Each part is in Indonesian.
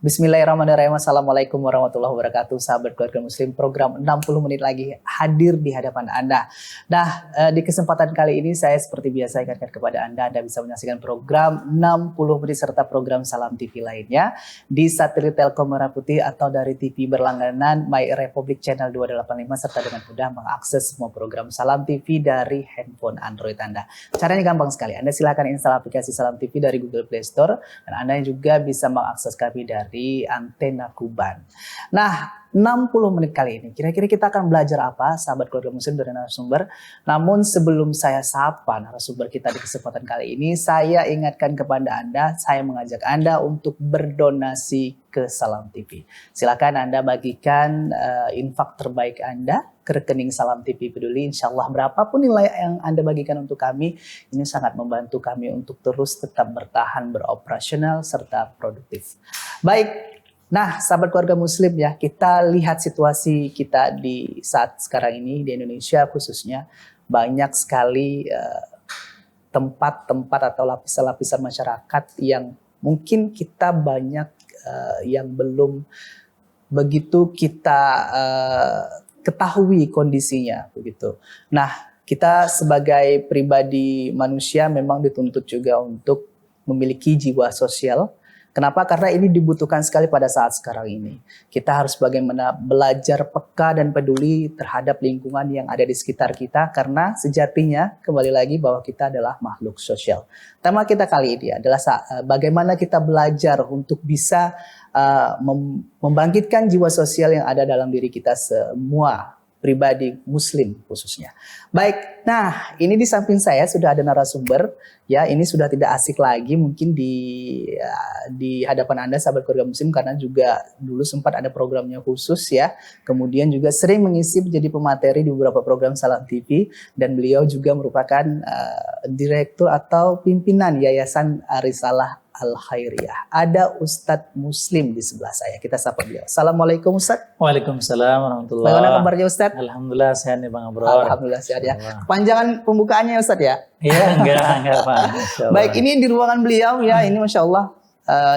Bismillahirrahmanirrahim. Assalamualaikum warahmatullahi wabarakatuh. Sahabat keluarga muslim, program 60 menit lagi hadir di hadapan Anda. Nah, di kesempatan kali ini saya seperti biasa ingatkan kepada Anda bisa menyaksikan program 60 menit serta program Salam TV lainnya di satelit Telkom Merah Putih atau dari TV berlangganan My Republic Channel 285 serta dengan mudah mengakses semua program Salam TV dari handphone Android Anda. Caranya gampang sekali. Anda silakan install aplikasi Salam TV dari Google Play Store dan Anda juga bisa mengakses kami dari Antena Kuban. Nah, 60 menit kali ini, kira-kira kita akan belajar apa, sahabat keluarga muslim dari narasumber. Namun sebelum saya sapa narasumber kita di kesempatan kali ini, saya ingatkan kepada Anda, saya mengajak Anda untuk berdonasi ke Salam TV. Silakan Anda bagikan infak terbaik Anda ke rekening Salam TV Peduli. Insya Allah berapapun nilai yang Anda bagikan untuk kami, ini sangat membantu kami untuk terus tetap bertahan, beroperasional, serta produktif. Baik. Nah, sahabat keluarga muslim ya, kita lihat situasi kita di saat sekarang ini di Indonesia khususnya banyak sekali tempat-tempat atau lapisan-lapisan masyarakat yang mungkin kita banyak yang belum begitu kita ketahui kondisinya begitu. Nah, kita sebagai pribadi manusia memang dituntut juga untuk memiliki jiwa sosial. Kenapa? Karena ini dibutuhkan sekali pada saat sekarang ini. Kita harus bagaimana belajar peka dan peduli terhadap lingkungan yang ada di sekitar kita. Karena sejatinya kembali lagi bahwa kita adalah makhluk sosial. Tema kita kali ini adalah bagaimana kita belajar untuk bisa membangkitkan jiwa sosial yang ada dalam diri kita semua. Pribadi muslim khususnya. Baik, nah ini di samping saya sudah ada narasumber ya, ini sudah tidak asik lagi mungkin di hadapan Anda sahabat keluarga muslim karena juga dulu sempat ada programnya khusus ya. Kemudian juga sering mengisi menjadi pemateri di beberapa program Salam TV dan beliau juga merupakan direktur atau pimpinan Yayasan Risalah Al-Khairiyah. Ada Ustadz Muslim di sebelah saya. Kita sapa beliau. Assalamualaikum Ustadz. Waalaikumsalam warahmatullahi. Bagaimana kabarnya Ustadz? Alhamdulillah sehat nih Bang Abror. Alhamdulillah sehat ya. Kepanjangan pembukaannya Ustadz ya? Iya enggak Pak. Baik, ini di ruangan beliau ya. Ini Masya Allah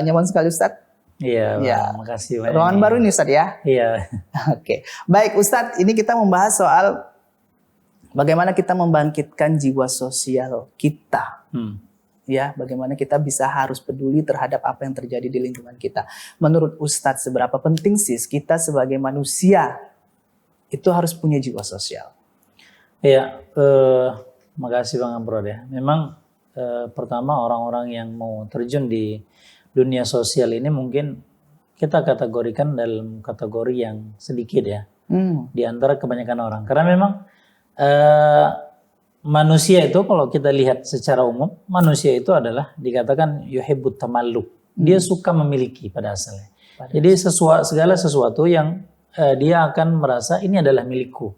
nyaman sekali Ustadz. Iya, ya. makasih banyak. Ruangan baru nih Ustadz ya? Iya. Oke. Baik Ustadz, ini kita membahas soal bagaimana kita membangkitkan jiwa sosial kita. Ya, bagaimana kita bisa harus peduli terhadap apa yang terjadi di lingkungan kita. Menurut Ustadz, seberapa penting sih kita sebagai manusia itu harus punya jiwa sosial? Iya, makasih Bang Abror ya. Memang pertama orang-orang yang mau terjun di dunia sosial ini mungkin kita kategorikan dalam kategori yang sedikit ya. Di antara kebanyakan orang. Karena memang manusia itu kalau kita lihat secara umum, manusia itu adalah dikatakan yuhibbut tamalluk. Dia suka memiliki pada asalnya. Jadi segala sesuatu yang dia akan merasa ini adalah milikku.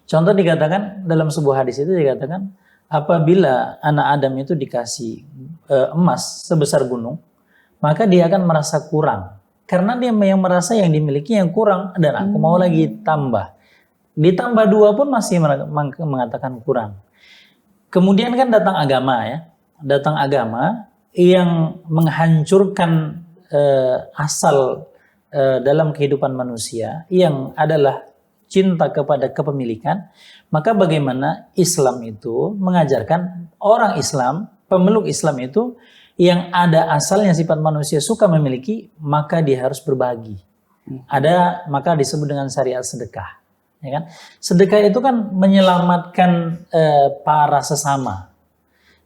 Contoh dikatakan dalam sebuah hadis itu dikatakan apabila anak Adam itu dikasih emas sebesar gunung, maka dia akan merasa kurang. Karena dia yang merasa yang dimiliki yang kurang dan aku mau lagi tambah. Ditambah 2 pun masih mengatakan kurang. Kemudian kan datang agama ya. Datang agama yang menghancurkan asal dalam kehidupan manusia yang adalah cinta kepada kepemilikan. Maka bagaimana Islam itu mengajarkan orang Islam, pemeluk Islam itu yang ada asalnya sifat manusia suka memiliki, maka dia harus berbagi. Maka disebut dengan syariat sedekah. Ya kan? Sedekah itu kan menyelamatkan para sesama,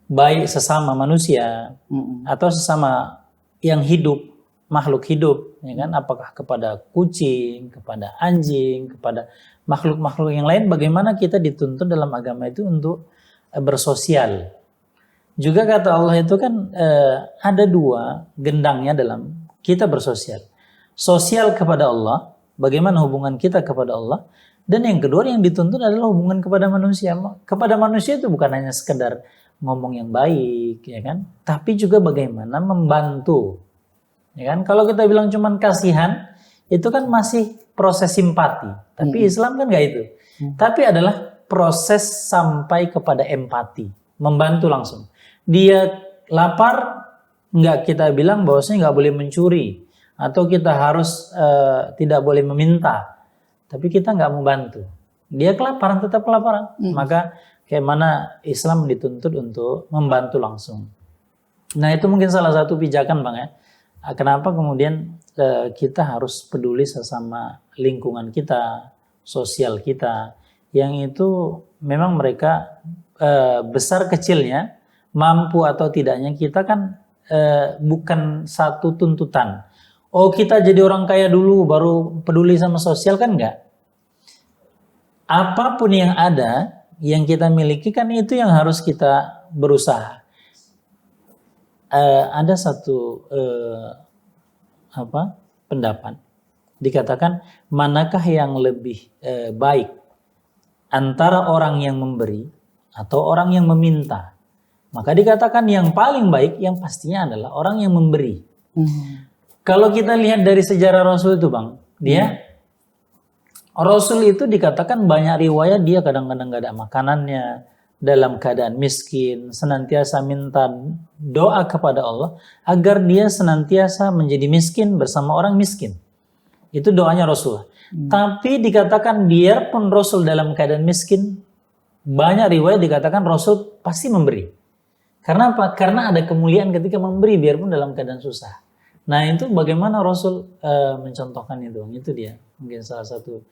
baik sesama manusia atau sesama yang hidup, makhluk hidup, ya kan? Apakah kepada kucing, kepada anjing, kepada makhluk-makhluk yang lain. Bagaimana kita dituntut dalam agama itu untuk bersosial. Juga kata Allah itu kan ada 2 gendangnya dalam kita bersosial. Sosial kepada Allah, bagaimana hubungan kita kepada Allah. Dan yang kedua yang dituntut adalah hubungan kepada manusia. Kepada manusia itu bukan hanya sekedar ngomong yang baik, ya kan? Tapi juga bagaimana membantu. Ya kan? Kalau kita bilang cuman kasihan, itu kan masih proses simpati. Tapi Islam kan nggak itu. Tapi adalah proses sampai kepada empati, membantu langsung. Dia lapar, nggak kita bilang bahwasanya nggak boleh mencuri atau kita harus tidak boleh meminta. Tapi kita nggak membantu. Dia kelaparan tetap kelaparan. Maka kayak mana Islam dituntut untuk membantu langsung. Nah itu mungkin salah satu pijakan Bang ya. Kenapa kemudian kita harus peduli sesama lingkungan kita, sosial kita, yang itu memang mereka besar kecilnya, mampu atau tidaknya kita kan bukan satu tuntutan. Oh kita jadi orang kaya dulu baru peduli sama sosial kan enggak. Apapun yang ada, yang kita miliki kan itu yang harus kita berusaha. Ada satu pendapat dikatakan manakah yang lebih baik antara orang yang memberi atau orang yang meminta, maka dikatakan yang paling baik yang pastinya adalah orang yang memberi. Kalau kita lihat dari sejarah Rasul itu Bang, Rasul itu dikatakan banyak riwayat dia kadang-kadang gak ada makanannya, dalam keadaan miskin, senantiasa minta doa kepada Allah agar dia senantiasa menjadi miskin bersama orang miskin. Itu doanya Rasul. Tapi dikatakan biarpun Rasul dalam keadaan miskin, banyak riwayat dikatakan Rasul pasti memberi. Karena apa? Karena ada kemuliaan ketika memberi biarpun dalam keadaan susah. Nah itu bagaimana Rasul mencontohkan itu dia mungkin salah satu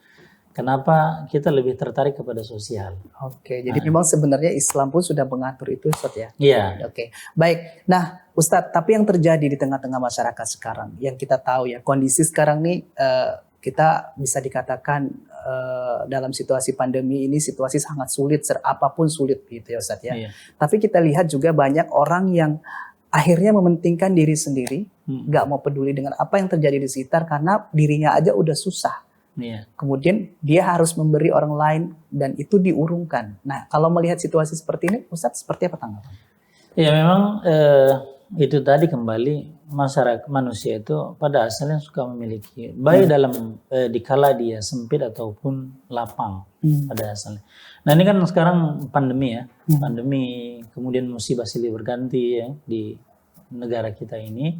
kenapa kita lebih tertarik kepada sosial. Oke, jadi memang sebenarnya Islam pun sudah mengatur itu Ustaz ya? Iya. Oke, baik. Nah Ustadz, tapi yang terjadi di tengah-tengah masyarakat sekarang, yang kita tahu ya kondisi sekarang nih kita bisa dikatakan dalam situasi pandemi ini situasi sangat sulit, apapun sulit gitu ya Ustadz ya. Iya. Tapi kita lihat juga banyak orang yang akhirnya mementingkan diri sendiri, nggak mau peduli dengan apa yang terjadi di sekitar karena dirinya aja udah susah. Iya. Kemudian dia harus memberi orang lain dan itu diurungkan. Nah, kalau melihat situasi seperti ini, Ustadz seperti apa tanggapan? Ya memang itu tadi kembali masyarakat manusia itu pada asalnya suka memiliki baik dalam dikala dia sempit ataupun lapang pada asalnya. Nah ini kan sekarang pandemi ya, pandemi kemudian musibah silih berganti ya di negara kita ini,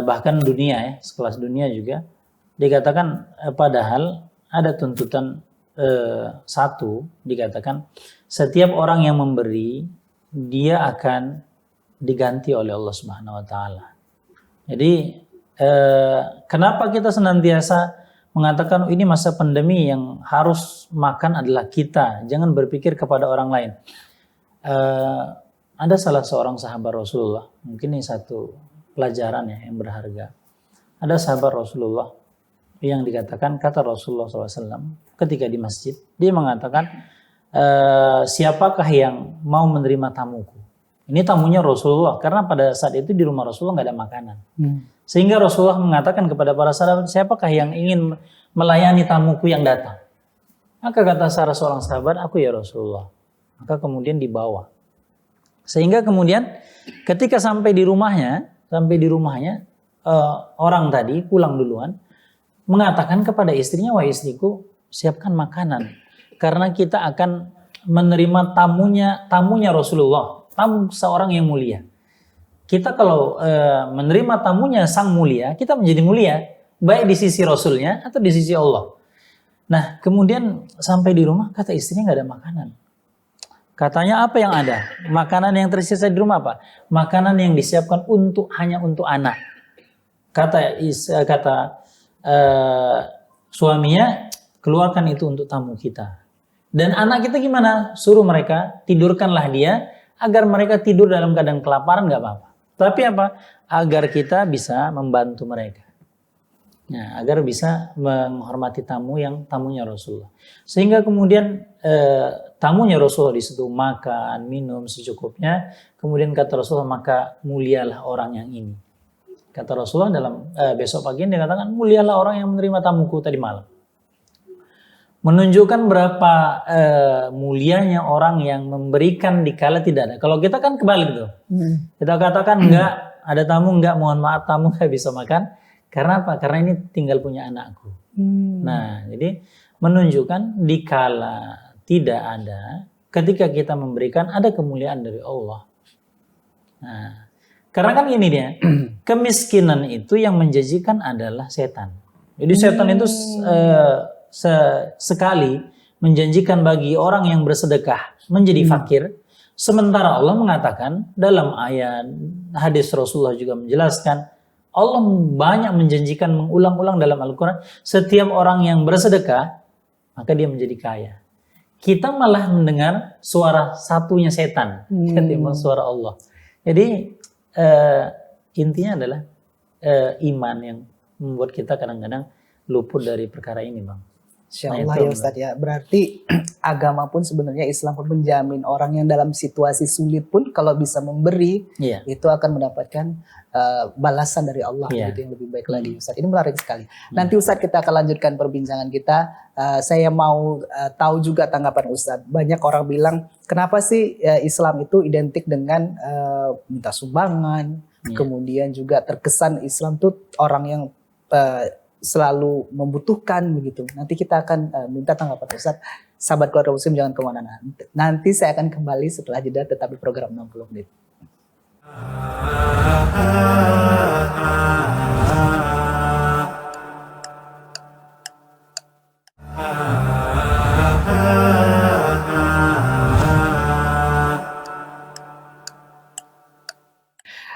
bahkan dunia ya, sekelas dunia juga dikatakan padahal ada tuntutan satu dikatakan setiap orang yang memberi dia akan diganti oleh Allah Subhanahu wa taala. Jadi kenapa kita senantiasa mengatakan ini masa pandemi yang harus makan adalah kita, jangan berpikir kepada orang lain. Ada salah seorang sahabat Rasulullah, mungkin ini satu pelajaran ya yang berharga. Ada sahabat Rasulullah yang dikatakan kata Rasulullah SAW ketika di masjid, dia mengatakan siapakah yang mau menerima tamuku? Ini tamunya Rasulullah, karena pada saat itu di rumah Rasulullah nggak ada makanan. Sehingga Rasulullah mengatakan kepada para sahabat, siapakah yang ingin melayani tamuku yang datang? Maka kata salah seorang sahabat, aku ya Rasulullah. Maka kemudian dibawa. Sehingga kemudian ketika sampai di rumahnya orang tadi pulang duluan, mengatakan kepada istrinya, wahai istriku, siapkan makanan. Karena kita akan menerima tamunya Rasulullah, tamu seorang yang mulia. Kita kalau menerima tamunya sang mulia, kita menjadi mulia, baik di sisi Rasulnya atau di sisi Allah. Nah kemudian sampai di rumah, kata istrinya nggak ada makanan. Katanya apa yang ada? Makanan yang tersisa di rumah apa? Makanan yang disiapkan hanya untuk anak. Kata suaminya, keluarkan itu untuk tamu kita. Dan anak kita gimana? Suruh mereka, tidurkanlah dia, agar mereka tidur dalam keadaan kelaparan gak apa-apa. Tapi apa? Agar kita bisa membantu mereka. Nah, agar bisa menghormati tamunya Rasulullah. Sehingga kemudian tamunya Rasulullah di situ makan, minum secukupnya. Kemudian kata Rasulullah, maka mulialah orang yang ini. Kata Rasulullah dalam besok pagi dia katakan, mulialah orang yang menerima tamuku tadi malam. menunjukkan berapa mulianya orang yang memberikan dikala tidak ada. Kalau kita kan kebalik tuh. Kita katakan enggak, ada tamu enggak, mohon maaf tamu enggak bisa makan. Karena apa? Karena ini tinggal punya anakku. Nah, jadi menunjukkan dikala tidak ada, ketika kita memberikan ada kemuliaan dari Allah. Nah, karena kan ini dia, kemiskinan itu yang menjanjikan adalah setan. Jadi setan itu sekali menjanjikan bagi orang yang bersedekah menjadi fakir, sementara Allah mengatakan dalam ayat hadis Rasulullah juga menjelaskan, Allah banyak menjanjikan mengulang-ulang dalam Al-Quran, setiap orang yang bersedekah maka dia menjadi kaya. Kita malah mendengar suara satunya setan ketimbang suara Allah. Jadi intinya adalah iman yang membuat kita kadang-kadang luput dari perkara ini, Bang. Insya Allah ya Ustadz ya. Berarti agama pun sebenarnya Islam pun menjamin orang yang dalam situasi sulit pun kalau bisa memberi, itu akan mendapatkan balasan dari Allah gitu yang lebih baik lagi Ustadz. Ini menarik sekali. Nanti Ustadz kita akan lanjutkan perbincangan kita. Saya mau tahu juga tanggapan Ustadz. Banyak orang bilang kenapa sih Islam itu identik dengan minta sumbangan, kemudian juga terkesan Islam tuh orang yang selalu membutuhkan begitu. Nanti kita akan minta tanggapan Ustadz. Sahabat keluarga muslim jangan kemana-mana. Nanti saya akan kembali setelah jeda tetap di program 60 menit.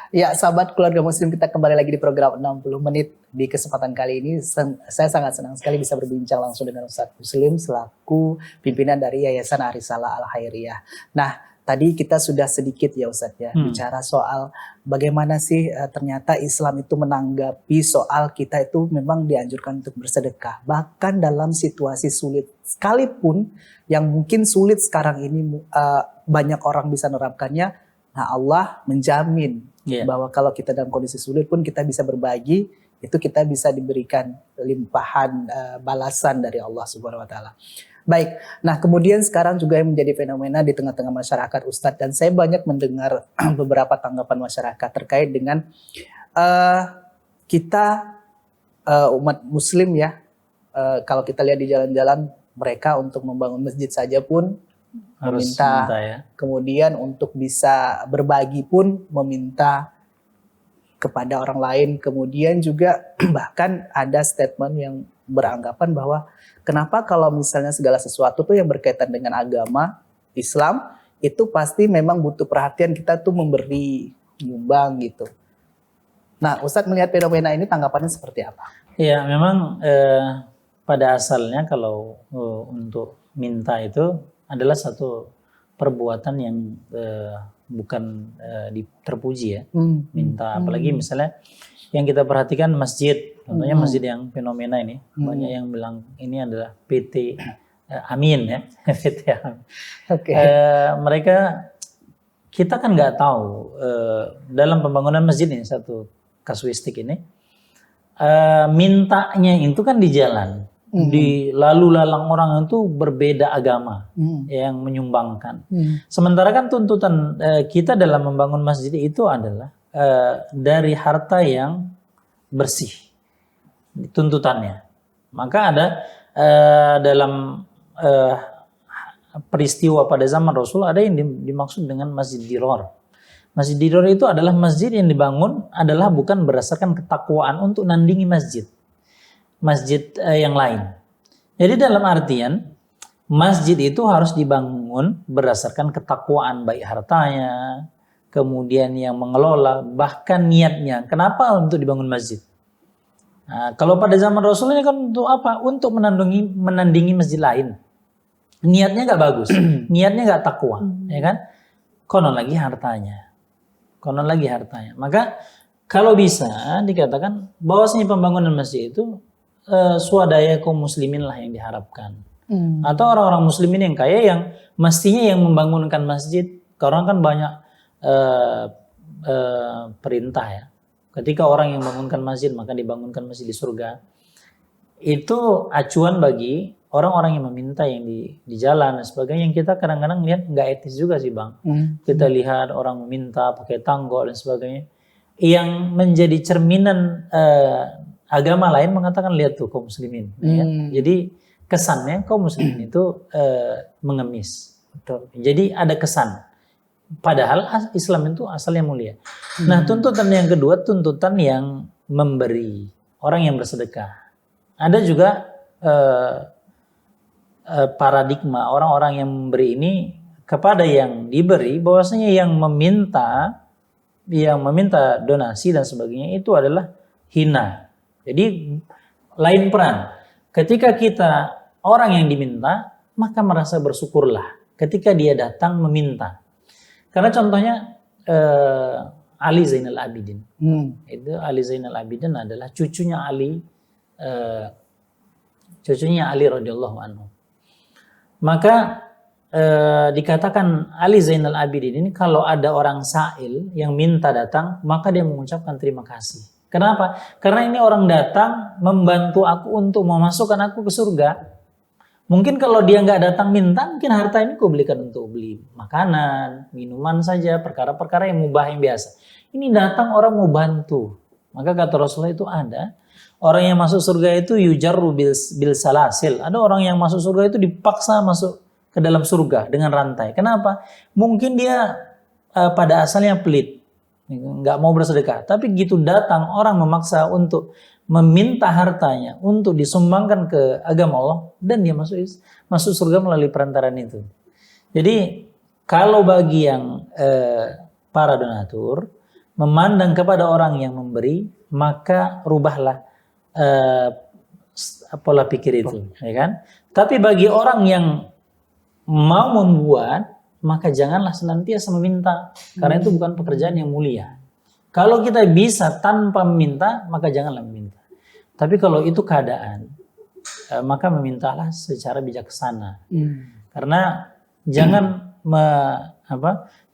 Ya, sahabat keluarga muslim, kita kembali lagi di program 60 menit. Di kesempatan kali ini saya sangat senang sekali bisa berbincang langsung dengan Ustadz Muslim selaku pimpinan dari Yayasan Arisalah Al Khairiyah. Nah, tadi kita sudah sedikit ya Ustadz ya bicara soal bagaimana sih ternyata Islam itu menanggapi soal kita itu memang dianjurkan untuk bersedekah. Bahkan dalam situasi sulit sekalipun yang mungkin sulit sekarang ini banyak orang bisa menerapkannya. Nah, Allah menjamin bahwa kalau kita dalam kondisi sulit pun kita bisa berbagi, itu kita bisa diberikan limpahan balasan dari Allah Subhanahu wa taala. Baik. Nah, kemudian sekarang juga yang menjadi fenomena di tengah-tengah masyarakat Ustadz, dan saya banyak mendengar beberapa tanggapan masyarakat terkait dengan kita umat muslim ya, kalau kita lihat di jalan-jalan mereka untuk membangun masjid saja pun harus meminta ya. Kemudian untuk bisa berbagi pun meminta kepada orang lain. Kemudian juga bahkan ada statement yang beranggapan bahwa kenapa kalau misalnya segala sesuatu tuh yang berkaitan dengan agama Islam itu pasti memang butuh perhatian kita tuh memberi, nyumbang gitu. Nah, Ustadz melihat fenomena ini tanggapannya seperti apa? Ya, memang pada asalnya kalau untuk minta itu adalah satu perbuatan yang bukan terpuji ya. Minta, apalagi misalnya yang kita perhatikan masjid, contohnya masjid yang fenomena ini, banyak yang bilang ini adalah PT Amin ya, PT Amin. Mereka, kita kan nggak tahu dalam pembangunan masjid ini, satu kasuistik ini, mintanya itu kan di jalan. Di lalu lalang orang itu berbeda agama yang menyumbangkan. Sementara kan tuntutan kita dalam membangun masjid itu adalah dari harta yang bersih, tuntutannya. Maka ada dalam peristiwa pada zaman Rasul ada yang dimaksud dengan masjid diror. Masjid diror itu adalah masjid yang dibangun adalah bukan berdasarkan ketakwaan untuk nandingi masjid yang lain. Jadi dalam artian masjid itu harus dibangun berdasarkan ketakwaan baik hartanya, kemudian yang mengelola, bahkan niatnya. Kenapa untuk dibangun masjid? Nah, kalau pada zaman Rasul ini kan untuk apa? Untuk menandingi masjid lain. Niatnya nggak bagus, niatnya nggak takwa, ya kan? Konon lagi hartanya. Maka kalau bisa dikatakan bahwasanya pembangunan masjid itu swadaya kaum muslimin lah yang diharapkan. Atau orang-orang muslimin yang kaya yang mestinya yang membangunkan masjid. Karena kan banyak perintah ya. Ketika orang yang membangunkan masjid maka dibangunkan masjid di surga. Itu acuan bagi orang-orang yang meminta yang di jalan dan sebagainya, yang kita kadang-kadang lihat nggak etis juga sih Bang. Kita lihat orang meminta pakai tanggol dan sebagainya, yang menjadi cerminan agama lain mengatakan lihat tuh kaum muslimin. Ya. Jadi kesannya kaum muslimin itu mengemis. Betul. Jadi ada kesan. Padahal Islam itu asalnya mulia. Nah, tuntutan yang kedua, tuntutan yang memberi, orang yang bersedekah. Ada juga paradigma orang-orang yang memberi ini kepada yang diberi, bahwasanya yang meminta donasi dan sebagainya itu adalah hina. Jadi lain peran. Ketika kita orang yang diminta, maka merasa bersyukurlah ketika dia datang meminta. Karena contohnya Ali Zainal Abidin. Itu Ali Zainal Abidin adalah cucunya Ali radhiyallahu anhu. Maka dikatakan Ali Zainal Abidin ini kalau ada orang sa'il yang minta datang, maka dia mengucapkan terima kasih. Kenapa? Karena ini orang datang membantu aku untuk memasukkan aku ke surga. Mungkin kalau dia nggak datang minta, mungkin harta ini kau belikan untuk beli makanan, minuman saja, perkara-perkara yang mubah yang biasa. Ini datang orang mau bantu. Maka kata Rasulullah itu ada orang yang masuk surga itu yujarru bil salasil. Ada orang yang masuk surga itu dipaksa masuk ke dalam surga dengan rantai. Kenapa? Mungkin dia pada asalnya pelit, nggak mau bersedekah. Tapi gitu datang orang memaksa untuk meminta hartanya untuk disumbangkan ke agama Allah, dan dia masuk surga melalui perantaraan itu. Jadi kalau bagi yang para donatur memandang kepada orang yang memberi, maka rubahlah pola pikir itu, ya kan? Tapi bagi orang yang mau membuat, maka janganlah senantiasa meminta, karena itu bukan pekerjaan yang mulia. Kalau kita bisa tanpa meminta, maka janganlah meminta. Tapi kalau itu keadaan, maka memintalah secara bijaksana. Karena jangan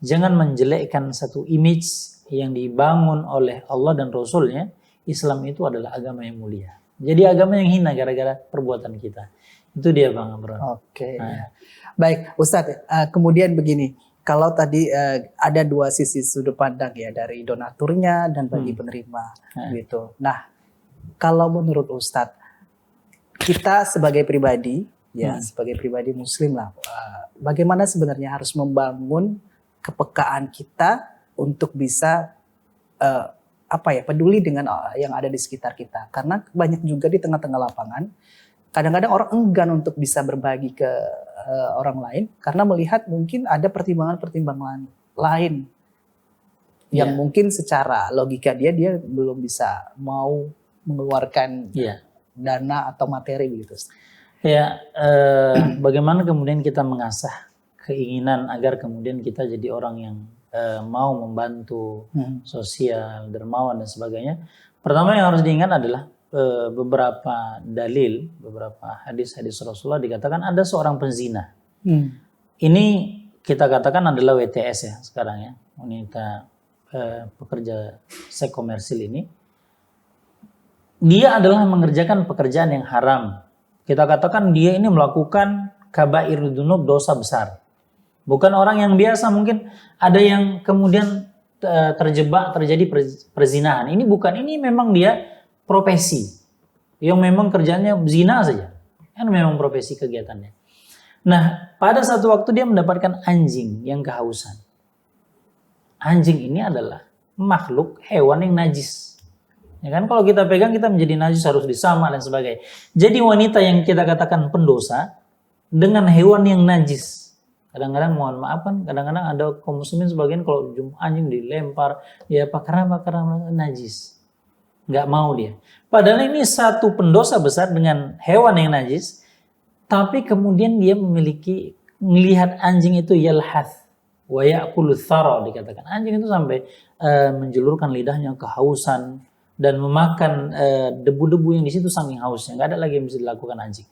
jangan menjelekkan satu image yang dibangun oleh Allah dan Rasulnya. Islam itu adalah agama yang mulia. Jadi agama yang hina gara-gara perbuatan kita. Itu dia Bang Amron. Oke. Nah. Baik, Ustadz. Kemudian begini, kalau tadi ada dua sisi sudut pandang ya, dari donaturnya dan bagi penerima, gitu. Nah, kalau menurut Ustadz, kita sebagai pribadi, ya sebagai pribadi Muslim lah, bagaimana sebenarnya harus membangun kepekaan kita untuk bisa peduli dengan yang ada di sekitar kita. Karena banyak juga di tengah-tengah lapangan, kadang-kadang orang enggan untuk bisa berbagi ke orang lain karena melihat mungkin ada pertimbangan-pertimbangan lain yang mungkin secara logika dia belum bisa mau mengeluarkan dana atau materi begitu. Ya, bagaimana kemudian kita mengasah keinginan agar kemudian kita jadi orang yang mau membantu, sosial, dermawan dan sebagainya. Pertama yang harus diingat adalah beberapa dalil, beberapa hadis-hadis Rasulullah dikatakan ada seorang penzina. Ini kita katakan adalah WTS ya sekarang ya, wanita pekerja seks komersil ini. Dia adalah mengerjakan pekerjaan yang haram. Kita katakan dia ini melakukan kabairud dzunub, dosa besar. Bukan orang yang biasa, mungkin ada yang kemudian terjadi perzinahan. Ini bukan, ini memang dia profesi. Yang memang kerjanya zina saja. Kan memang profesi kegiatannya. Nah, pada satu waktu dia mendapatkan anjing yang kehausan. Anjing ini adalah makhluk hewan yang najis. Ya kan, kalau kita pegang kita menjadi najis, harus disamak dan sebagainya. Jadi wanita yang kita katakan pendosa dengan hewan yang najis. Kadang-kadang mohon maaf kan, kadang-kadang ada kaum muslimin sebagian kalau jumpa anjing dilempar, ya karena najis. Nggak mau dia. Padahal ini satu pendosa besar dengan hewan yang najis, tapi kemudian dia memiliki, melihat anjing itu yalhath wa ya'kulu thara, dikatakan. Anjing itu sampai menjulurkan lidahnya kehausan dan memakan debu-debu yang di situ saking hausnya, nggak ada lagi yang bisa dilakukan anjing.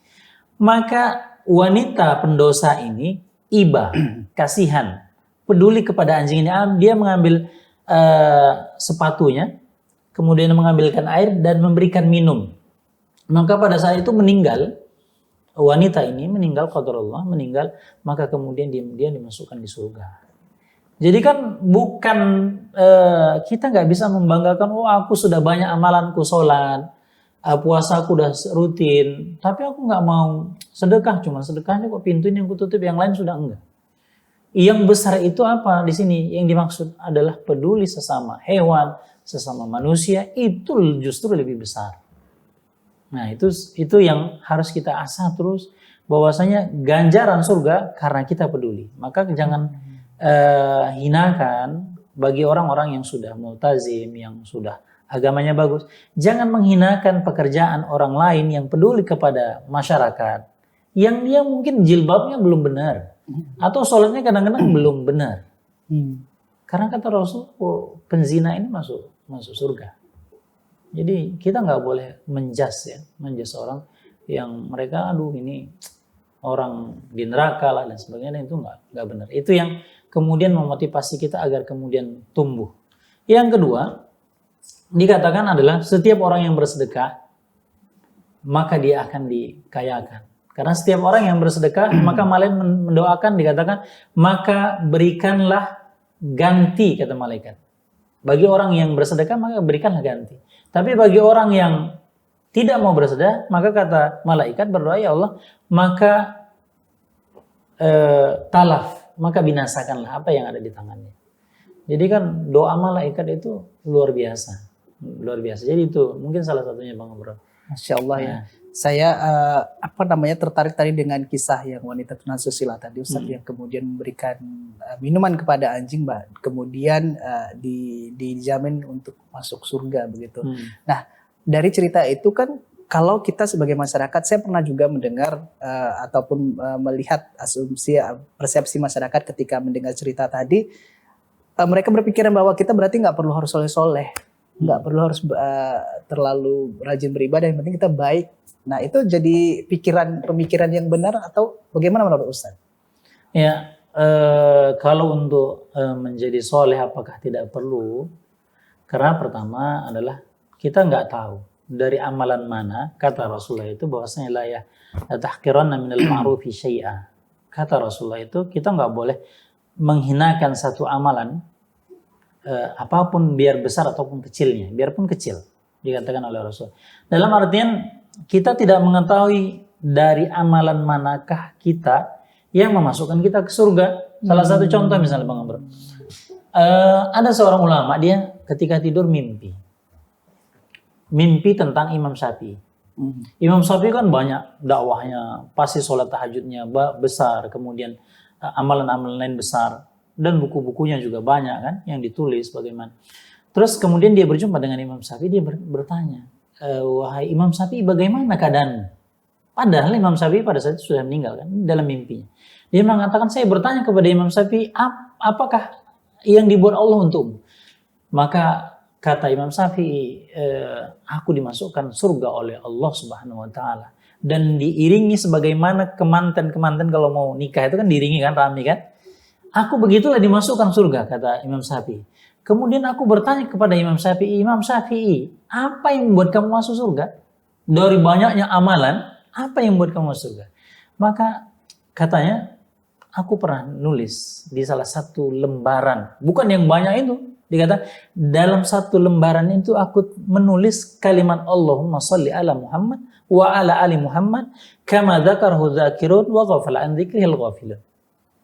Maka wanita pendosa ini iba, kasihan, peduli kepada anjing ini. Dia mengambil sepatunya, kemudian mengambilkan air dan memberikan minum. Maka pada saat itu meninggal wanita ini meninggal qadarullah, meninggal, maka kemudian dia dimasukkan di surga. Jadi kan bukan kita nggak bisa membanggakan, oh aku sudah banyak amalanku, sholat, puasaku udah rutin, tapi aku nggak mau sedekah, cuma sedekahnya kok pintu ini yang kututup, yang lain sudah enggak. Yang besar itu apa di sini? Yang dimaksud adalah peduli sesama hewan, sesama manusia, itu justru lebih besar. Nah itu yang harus kita asah terus, bahwasanya ganjaran surga karena kita peduli. Maka jangan hinakan bagi orang-orang yang sudah multazim, yang sudah agamanya bagus. Jangan menghinakan pekerjaan orang lain yang peduli kepada masyarakat, yang dia mungkin jilbabnya belum benar, atau sholatnya kadang-kadang belum benar. Karena kata Rasul, penzina ini masuk surga. Jadi kita nggak boleh menjas orang yang mereka, aduh ini orang di neraka lah dan sebagainya, itu nggak benar. Itu yang kemudian memotivasi kita agar kemudian tumbuh. Yang kedua, dikatakan adalah setiap orang yang bersedekah, maka dia akan dikayakan. Karena setiap orang yang bersedekah, maka malaikat mendoakan, dikatakan, maka berikanlah ganti, kata malaikat. Bagi orang yang bersedekah, maka berikanlah ganti. Tapi bagi orang yang tidak mau bersedekah, maka kata malaikat berdoa, ya Allah, maka talaf, maka binasakanlah apa yang ada di tangannya. Jadi kan doa malaikat itu luar biasa. Jadi itu mungkin salah satunya Bang Bro. Masya Allah ya. Saya tertarik tadi dengan kisah yang wanita tunasusila tadi Ustaz, yang kemudian memberikan minuman kepada anjing, Mbak. Kemudian dijamin untuk masuk surga begitu. Nah, dari cerita itu kan, kalau kita sebagai masyarakat, saya pernah juga mendengar ataupun melihat asumsi persepsi masyarakat ketika mendengar cerita tadi, mereka berpikiran bahwa kita berarti nggak perlu harus soleh-soleh, nggak perlu harus terlalu rajin beribadah, yang penting kita baik. Nah itu jadi pemikiran yang benar atau bagaimana menurut Ustaz? Ya, kalau untuk menjadi soleh apakah tidak perlu? Karena pertama adalah kita nggak tahu dari amalan mana, kata Rasulullah itu bahwasanya la tahqiranna minal ma'rufi syai'a. Kata Rasulullah itu kita nggak boleh menghinakan satu amalan apapun, biar besar ataupun kecilnya, biarpun kecil, dikatakan oleh Rasul. Dalam artian kita tidak mengetahui dari amalan manakah kita yang memasukkan kita ke surga. Salah satu contoh misalnya Bang Bro, ada seorang ulama, dia ketika tidur mimpi tentang Imam Syafi'i. Imam Syafi'i kan banyak dakwahnya, pasti sholat tahajudnya besar, kemudian amalan-amalan lain besar, dan buku-bukunya juga banyak kan yang ditulis bagaimana. Terus kemudian dia berjumpa dengan Imam Syafi'i, dia bertanya, wahai Imam Syafi'i, bagaimana keadaanmu? Padahal Imam Syafi'i pada saat itu sudah meninggal kan, dalam mimpinya. Dia mengatakan, saya bertanya kepada Imam Syafi'i, apakah yang dibuat Allah untukmu? Maka kata Imam Syafi'i, aku dimasukkan surga oleh Allah Subhanahu wa taala, dan diiringi sebagaimana kemanten kalau mau nikah itu kan diiringi kan, rami kan. Aku begitulah dimasukkan surga, kata Imam Syafi'i. Kemudian aku bertanya kepada Imam Syafi'i, apa yang membuat kamu masuk surga? Dari banyaknya amalan, apa yang membuat kamu masuk surga? Maka katanya, aku pernah nulis di salah satu lembaran, bukan yang banyak itu. Dikata dalam satu lembaran itu aku menulis kalimat Allahumma sholli ala Muhammad wa ala ali Muhammad kama dzakarhu dzakirun wa ghafala an dzikrihil ghafilun.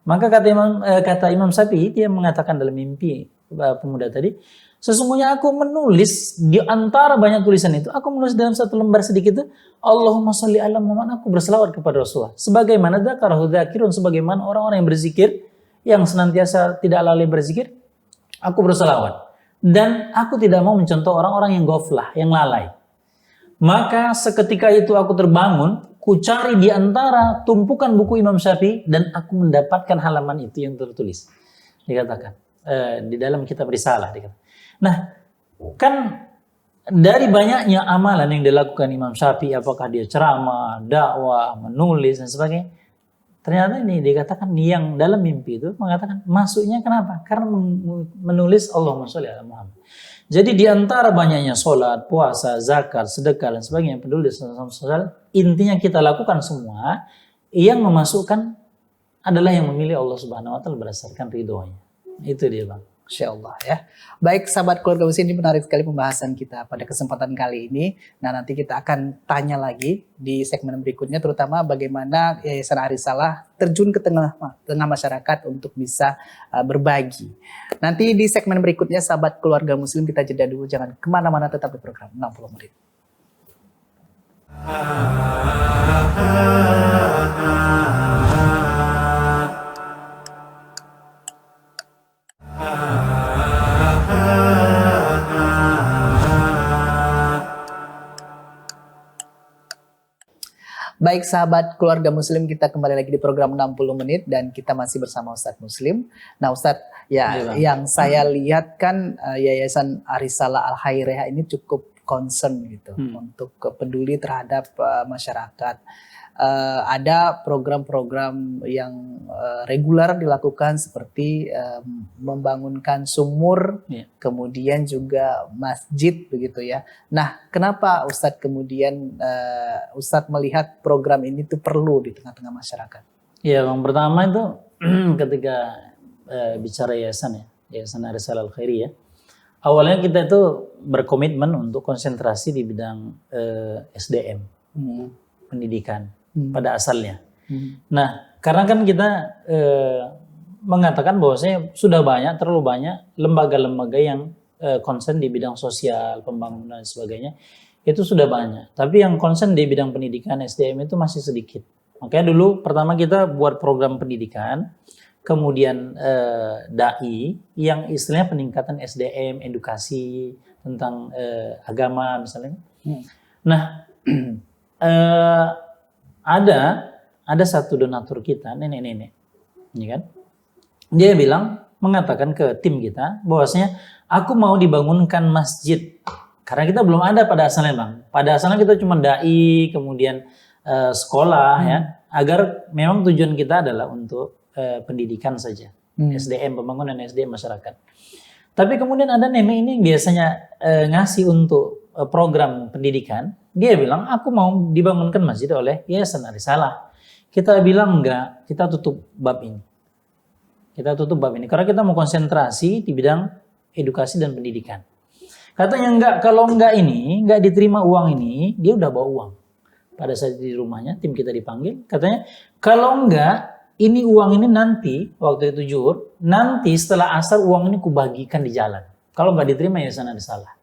Maka kata Imam Syafi'i, dia mengatakan dalam mimpi pemuda tadi, sesungguhnya aku menulis di antara banyak tulisan itu, aku menulis dalam satu lembar sedikit itu, Allahumma sholli ala Muhammad, aku berselawat kepada Rasulullah. Sebagaimana dzakarhu dzakirun, sebagaimana orang-orang yang berzikir, yang senantiasa tidak lalai berzikir, aku berselawat. Dan aku tidak mau mencontoh orang-orang yang ghaflah, yang lalai. Maka seketika itu aku terbangun, ku cari di antara tumpukan buku Imam Syafi'i, dan aku mendapatkan halaman itu yang tertulis. Dikatakan di dalam kitab Risalah. Nah, kan dari banyaknya amalan yang dilakukan Imam Syafi'i, apakah dia ceramah, dakwah, menulis dan sebagainya, ternyata ini dikatakan yang dalam mimpi itu mengatakan masuknya kenapa? Karena menulis Allahumma sholli ala Muhammad. Jadi di antara banyaknya sholat, puasa, zakat, sedekah dan sebagainya yang peduli sosial, intinya kita lakukan semua yang memasukkan adalah yang memilih Allah Subhanahu wa taala berdasarkan ridhonya. Itu dia, Bang. Insya Allah ya. Baik sahabat keluarga muslim, ini menarik sekali pembahasan kita pada kesempatan kali ini. Nah, nanti kita akan tanya lagi di segmen berikutnya, terutama bagaimana Yayasan Arisalah terjun ke tengah masyarakat untuk bisa berbagi. Nanti di segmen berikutnya sahabat keluarga muslim, kita jeda dulu, jangan kemana-mana, tetap di program 60 menit. Baik sahabat keluarga muslim, kita kembali lagi di program 60 menit dan kita masih bersama Ustadz Muslim. Nah Ustadz, ya yang saya lihat kan Yayasan Arisalah Al-Khairiyah ini cukup concern gitu untuk peduli terhadap masyarakat. Ada program-program yang reguler dilakukan seperti membangunkan sumur, kemudian juga masjid begitu ya. Nah, kenapa Ustadz kemudian Ustadz melihat program ini tuh perlu di tengah-tengah masyarakat? Ya, yang pertama itu ketika bicara yayasan ya, Yayasan Arisalah Al-Khairiyah, awalnya kita itu berkomitmen untuk konsentrasi di bidang SDM, pendidikan. Pada asalnya. Nah, karena kan kita mengatakan bahwasanya sudah banyak, terlalu banyak lembaga-lembaga yang konsen di bidang sosial, pembangunan dan sebagainya, itu sudah banyak. Tapi yang konsen di bidang pendidikan SDM itu masih sedikit. Makanya dulu pertama kita buat program pendidikan, kemudian dai yang istilahnya peningkatan SDM, edukasi tentang agama misalnya. Nah, ada satu donatur kita, nenek-nenek, ya kan? Dia mengatakan ke tim kita bahwasanya aku mau dibangunkan masjid. Karena kita belum ada pada asalnya, Bang. Pada asalnya kita cuma dai, kemudian sekolah ya, agar memang tujuan kita adalah untuk pendidikan saja. SDM, pembangunan SDM masyarakat. Tapi kemudian ada nenek ini yang biasanya ngasih untuk program pendidikan. Dia bilang, aku mau dibangunkan masjid oleh Yayasan Arisalah. Kita bilang enggak, kita tutup bab ini. Kita tutup bab ini karena kita mau konsentrasi di bidang edukasi dan pendidikan. Katanya enggak, kalau enggak ini, enggak diterima uang ini, dia udah bawa uang. Pada saat di rumahnya, tim kita dipanggil, katanya kalau enggak, ini uang ini nanti, waktu itu juhur, nanti setelah asar uang ini kubagikan di jalan. Kalau enggak diterima Yayasan Arisalah.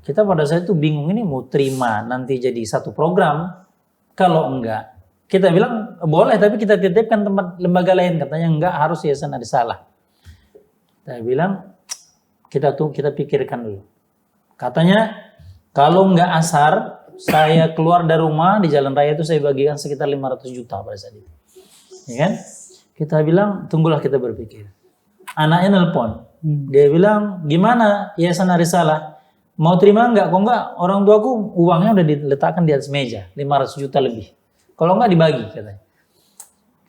Kita pada saat itu bingung, ini mau terima nanti jadi satu program, kalau enggak. Kita bilang boleh, tapi kita titipkan tempat lembaga lain. Katanya enggak, harus Yayasan Arisalah. Saya bilang kita pikirkan dulu. Katanya kalau enggak asar, saya keluar dari rumah di jalan raya itu saya bagikan sekitar 500 juta pada saat itu. Ya kan? Kita bilang tunggulah, kita berpikir. Anaknya nelpon. Dia bilang gimana Yayasan Arisalah? Mau terima enggak? Kok enggak, orang tuaku uangnya udah diletakkan di atas meja, 500 juta lebih. Kalau enggak dibagi katanya.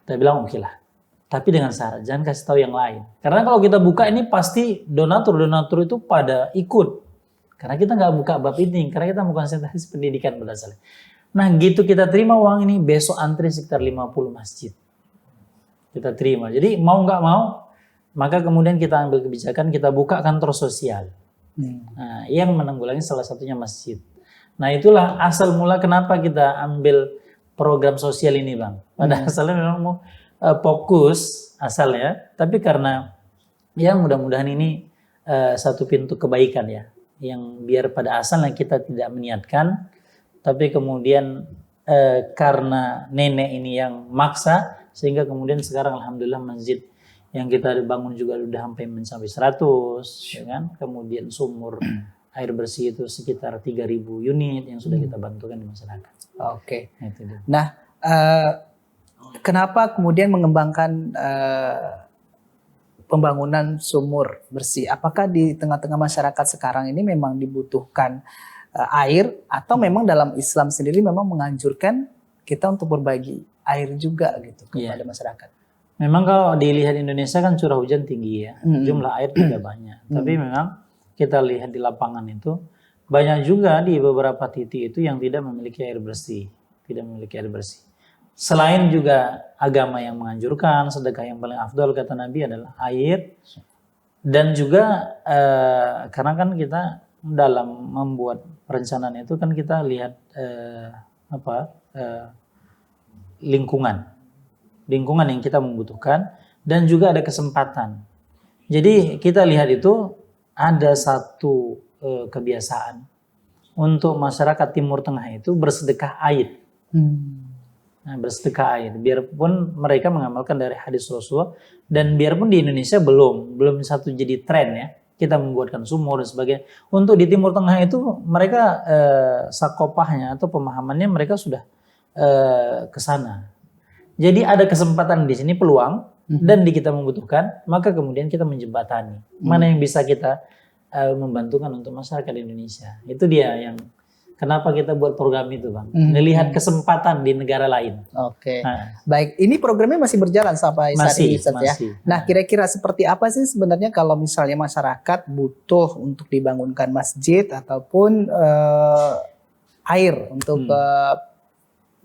Kita bilang oke lah. Tapi dengan syarat, jangan kasih tahu yang lain. Karena kalau kita buka ini pasti donatur-donatur itu pada ikut. Karena kita nggak buka bab ini, karena kita mau konsentrasi pendidikan berdasarnya. Nah gitu kita terima uang ini, besok antri sekitar 50 masjid. Kita terima. Jadi mau nggak mau, maka kemudian kita ambil kebijakan, kita buka kantor sosial. Nah, yang menanggulangi salah satunya masjid. Nah itulah asal mula kenapa kita ambil program sosial ini, Bang. Pada asalnya memang mau fokus asalnya, tapi karena ya mudah-mudahan ini satu pintu kebaikan ya, yang biar pada asalnya kita tidak meniatkan, tapi kemudian karena nenek ini yang maksa, sehingga kemudian sekarang alhamdulillah masjid yang kita bangun juga sudah sampai mencapai 100, ya kan? Kemudian sumur air bersih itu sekitar 3.000 unit yang sudah kita bantukan di masyarakat. Oke. Nah, kenapa kemudian mengembangkan pembangunan sumur bersih? Apakah di tengah-tengah masyarakat sekarang ini memang dibutuhkan air, atau memang dalam Islam sendiri memang menganjurkan kita untuk berbagi air juga gitu kepada masyarakat. Memang kalau dilihat Indonesia kan curah hujan tinggi ya, jumlah air tidak banyak. Tapi memang kita lihat di lapangan itu banyak juga di beberapa titik itu yang tidak memiliki air bersih, Selain juga agama yang menganjurkan sedekah yang paling afdal kata Nabi adalah air, dan juga karena kan kita dalam membuat perencanaan itu kan kita lihat lingkungan yang kita membutuhkan dan juga ada kesempatan. Jadi kita lihat itu ada satu kebiasaan untuk masyarakat Timur Tengah itu bersedekah air. Nah, bersedekah air. Biarpun mereka mengamalkan dari hadis Rasulullah dan biarpun di Indonesia belum satu jadi tren ya. Kita membuatkan sumur dan sebagainya. Untuk di Timur Tengah itu mereka sakopahnya atau pemahamannya mereka sudah ke sana. Jadi ada kesempatan di sini peluang dan di kita membutuhkan, maka kemudian kita menjembatani. Mana yang bisa kita membantukan untuk masyarakat Indonesia. Itu dia yang kenapa kita buat program itu, Bang. Melihat kesempatan di negara lain. Oke. Nah. Baik, ini programnya masih berjalan sampai saat ini, Ustaz, ya. Nah, kira-kira seperti apa sih sebenarnya kalau misalnya masyarakat butuh untuk dibangunkan masjid ataupun air untuk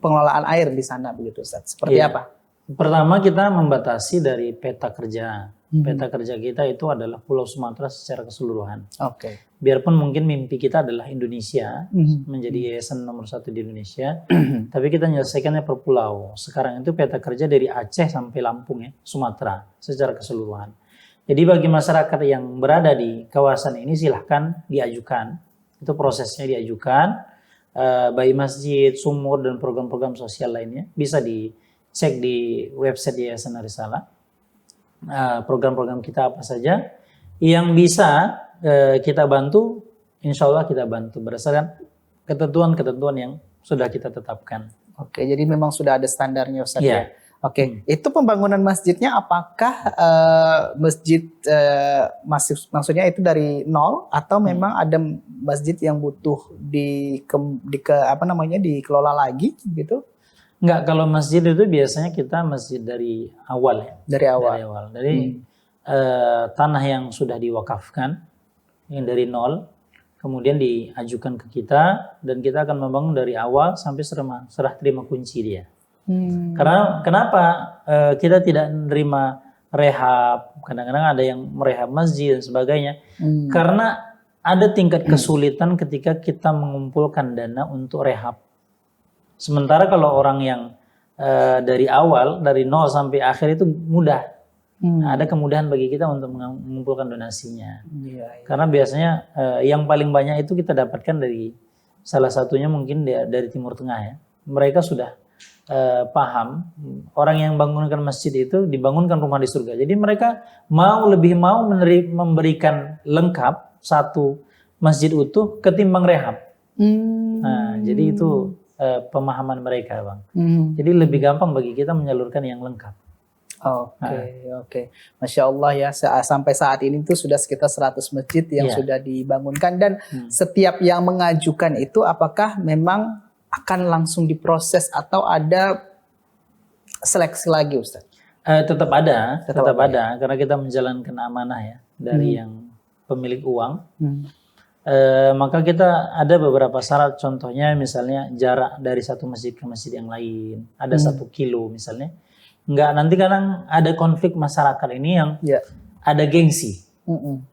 pengelolaan air di sana begitu, Ustaz? Seperti apa? Pertama kita membatasi dari peta kerja. Peta kerja kita itu adalah Pulau Sumatera secara keseluruhan. Oke. Biarpun mungkin mimpi kita adalah Indonesia, menjadi yayasan nomor 1 di Indonesia, tapi kita menyelesaikannya per pulau. Sekarang itu peta kerja dari Aceh sampai Lampung ya, Sumatera secara keseluruhan. Jadi bagi masyarakat yang berada di kawasan ini silahkan diajukan. Itu prosesnya diajukan. Baik masjid, sumur, dan program-program sosial lainnya bisa dicek di website Yayasan Ar-Risalah. Program-program kita apa saja yang bisa kita bantu, insya Allah kita bantu berdasarkan ketentuan-ketentuan yang sudah kita tetapkan. Oke, jadi memang sudah ada standarnya, Ustaz ya. Oke, itu pembangunan masjidnya apakah masjid maksudnya itu dari nol atau memang ada masjid yang butuh dikelola lagi gitu? Enggak, kalau masjid itu biasanya kita masjid dari awal ya. Dari awal. Dari tanah yang sudah diwakafkan yang dari nol kemudian diajukan ke kita dan kita akan membangun dari awal sampai serah terima kunci dia. Karena kenapa kita tidak menerima rehab, kadang-kadang ada yang merehab masjid dan sebagainya, karena ada tingkat kesulitan ketika kita mengumpulkan dana untuk rehab. Sementara kalau orang yang dari awal, dari nol sampai akhir itu mudah, ada kemudahan bagi kita untuk mengumpulkan donasinya. Karena biasanya yang paling banyak itu kita dapatkan dari salah satunya mungkin dari Timur Tengah ya, mereka sudah paham orang yang bangunkan masjid itu dibangunkan rumah di surga. Jadi mereka lebih mau memberikan lengkap satu masjid utuh ketimbang rehab. Nah, jadi itu pemahaman mereka, Bang. Jadi lebih gampang bagi kita menyalurkan yang lengkap. Oke. Masya Allah ya, sampai saat ini tuh sudah sekitar 100 masjid yang sudah dibangunkan dan setiap yang mengajukan itu apakah memang akan langsung diproses atau ada seleksi lagi, Ustaz? Tetap ada karena kita menjalankan amanah ya dari yang pemilik uang. Maka kita ada beberapa syarat, contohnya misalnya jarak dari satu masjid ke masjid yang lain ada 1 kilo misalnya. Enggak, nanti kadang ada konflik masyarakat ini yang ada gengsi.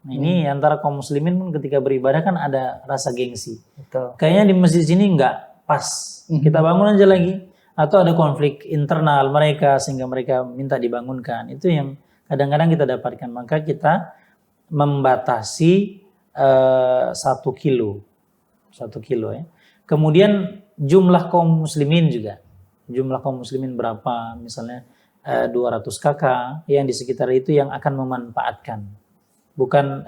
Ini antara kaum muslimin pun ketika beribadah kan ada rasa gengsi. Betul. Kayaknya di masjid sini enggak pas, kita bangun aja lagi, atau ada konflik internal mereka sehingga mereka minta dibangunkan. Itu yang kadang-kadang kita dapatkan. Maka kita membatasi 1 kilo ya. Kemudian jumlah kaum muslimin juga, jumlah kaum muslimin berapa, misalnya 200 kakak yang di sekitar itu yang akan memanfaatkan. Bukan